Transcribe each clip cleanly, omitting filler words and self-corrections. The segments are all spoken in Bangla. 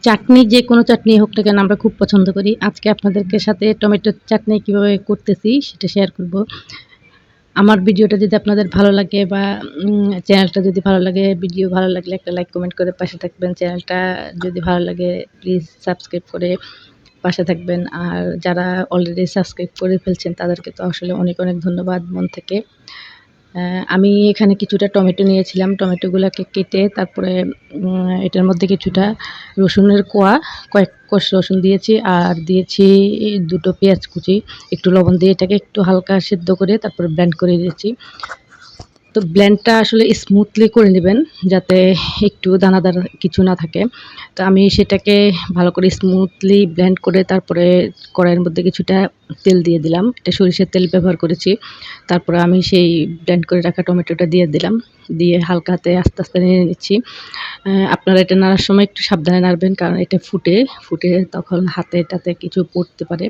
চাটনি যেকোনো চাটনি হোক না কেন আমরা খুব পছন্দ করি। আজকে আপনাদেরকে সাথে টমেটোর চাটনি কিভাবে করতেছি সেটা শেয়ার করব। আমার ভিডিওটা যদি আপনাদের ভালো লাগে বা চ্যানেলটা যদি ভালো লাগে, ভিডিও ভালো লাগলে একটা লাইক কমেন্ট করে পাশে থাকবেন। চ্যানেলটা যদি ভালো লাগে প্লিজ সাবস্ক্রাইব করে পাশে থাকবেন। আর যারা অলরেডি সাবস্ক্রাইব করে ফেলছেন তাদেরকে তো আসলে অনেক, অনেক ধন্যবাদ মন থেকে। আমি এখানে কিছুটা টমেটো নিয়েছিলাম। টমেটোগুলাকে কেটে তারপরে এটার মধ্যে কিছুটা রসুনের কোয়া, কয়েক কোষ রসুন দিয়েছি আর দিয়েছি ২ টো পেঁয়াজ কুচি। একটু লবণ দিয়ে এটাকে একটু হালকা সিদ্ধ করে তারপরে ব্লেন্ড করে দিয়েছি। তো ব্লেন্ডটা আসলে স্মুথলি করে নেবেন যাতে একটু দানাদার কিছু না থাকে। তো আমি সেটাকে ভালো করে স্মুথলি ব্লেন্ড করে তারপরে কড়াইয়ের মধ্যে কিছুটা তেল দিয়ে দিলাম। এটা সরিষার তেল ব্যবহার করেছি। তারপরে আমি সেই ব্লেন্ড করে রাখা টমেটোটা দিয়ে দিলাম। দিয়ে হালকা হাতে আস্তে, আস্তে নেড়ে নিচ্ছি। আপনারা এটা নাড়ার সময় একটু সাবধানে নাড়বেন কারণ এটা ফুটে তখন হাতে-টাতে কিছু পড়তে পারে।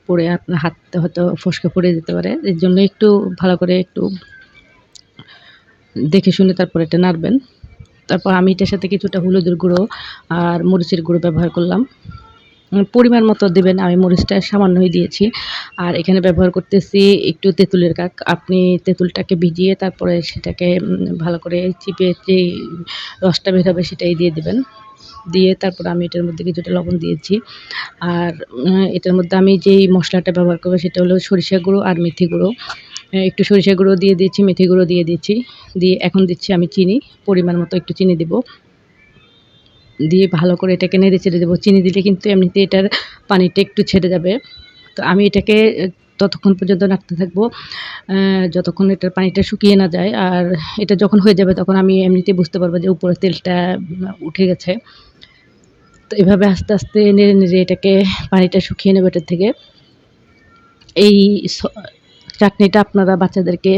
পড়ে আপনার হাতটা হয়তো ফসকে পড়ে যেতে পারে। এর জন্য একটু ভালো করে একটু দেখে শুনে তারপর এটা নাড়বেন। তারপর আমি এটার সাথে কিছুটা হলুদের গুঁড়ো আর মরিচের গুঁড়ো ব্যবহার করলাম। পরিমাণ মতো দিবেন। আমি মরিচটা সামান্যই দিয়েছি। আর এখানে ব্যবহার করতেছি একটু তেঁতুলের কাক। আপনি তেঁতুলটাকে ভিজিয়ে তারপরে সেটাকে ভালো করে চিপে যেই রসটা বের হবে সেটাই দিয়ে দিবেন। দিয়ে তারপর আমি এটার মধ্যে কিছুটা লবণ দিয়েছি। আর এটার মধ্যে আমি যেই মসলাটা ব্যবহার করব সেটা হলো সরিষা গুঁড়ো আর মেথি গুঁড়ো। একটু সরিষা গুঁড়ো দিয়ে দিয়েছি, মেথি গুঁড়ো দিয়ে দিয়েছি। দিয়ে এখন দিচ্ছি আমি চিনি, পরিমাণ মতো একটু চিনি দিব। দিয়ে ভালো করে এটাকে নেড়ে চেড়ে দেবো। চিনি দিলে কিন্তু এমনিতে এটার পানিটা একটু ছেড়ে যাবে। তো আমি এটাকে ততক্ষণ পর্যন্ত নাড়তে থাকবো যতক্ষণ এটার পানিটা শুকিয়ে না যায়। আর এটা যখন হয়ে যাবে তখন আমি এমনিতেই বুঝতে পারবো যে উপরে তেলটা উঠে গেছে। তো এভাবে আস্তে, আস্তে নেড়ে, নেড়ে এটাকে পানিটা শুকিয়ে নেব এটার থেকে। এই স চাটনিটা আপনারা বাচ্চাদেরকে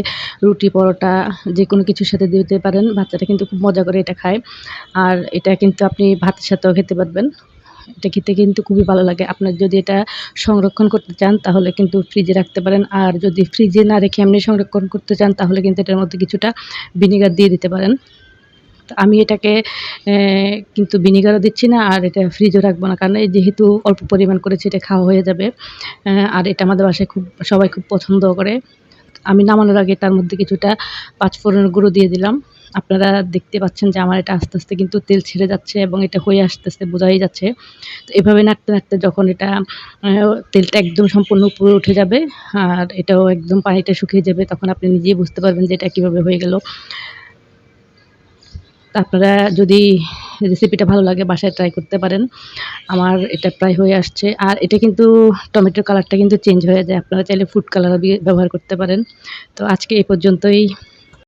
রুটি, পরোটা যেকোনো কিছুর সাথে দিতে পারেন। বাচ্চারা কিন্তু খুব মজা করে এটা খায়। আর এটা কিন্তু আপনি ভাতের সাথেও খেতে পারবেন। এটা খেতে কিন্তু খুবই ভালো লাগে। আপনার যদি এটা সংরক্ষণ করতে চান তাহলে কিন্তু ফ্রিজে রাখতে পারেন। আর যদি ফ্রিজে না রেখে এমনি সংরক্ষণ করতে চান তাহলে কিন্তু এটার মধ্যে কিছুটা ভিনেগার দিয়ে দিতে পারেন। তো আমি এটাকে কিন্তু ভিনেগারও দিচ্ছি না আর এটা ফ্রিজেও রাখবো না। কারণ এই যেহেতু অল্প পরিমাণ করেছি এটা খাওয়া হয়ে যাবে। আর এটা আমাদের বাসায় সবাই খুব পছন্দও করে। আমি নামানোর আগে তার মধ্যে কিছুটা পাঁচফোড়নের গুঁড়ো দিয়ে দিলাম। আপনারা দেখতে পাচ্ছেন যে আমার এটা আস্তে, আস্তে কিন্তু তেল ছেড়ে যাচ্ছে এবং এটা হয়ে আসতেছে বোঝাই যাচ্ছে। তো এভাবে নাড়তে, নাড়তে যখন এটা তেলটা একদম সম্পূর্ণ উপরে উঠে যাবে আর এটাও একদম পানিটা শুকিয়ে যাবে তখন আপনি নিজেই বুঝতে পারবেন যে এটা কিভাবে হয়ে গেল। আপনারা যদি রেসিপিটা ভালো লাগে বাসায় ট্রাই করতে পারেন। আমার এটা প্রায় হয়ে আসছে। আর এটা কিন্তু টমেটোর কালারটা কিন্তু চেঞ্জ হয়ে যায়। আপনারা চাইলে ফুড কালারও ব্যবহার করতে পারেন। তো আজকে এই পর্যন্তই।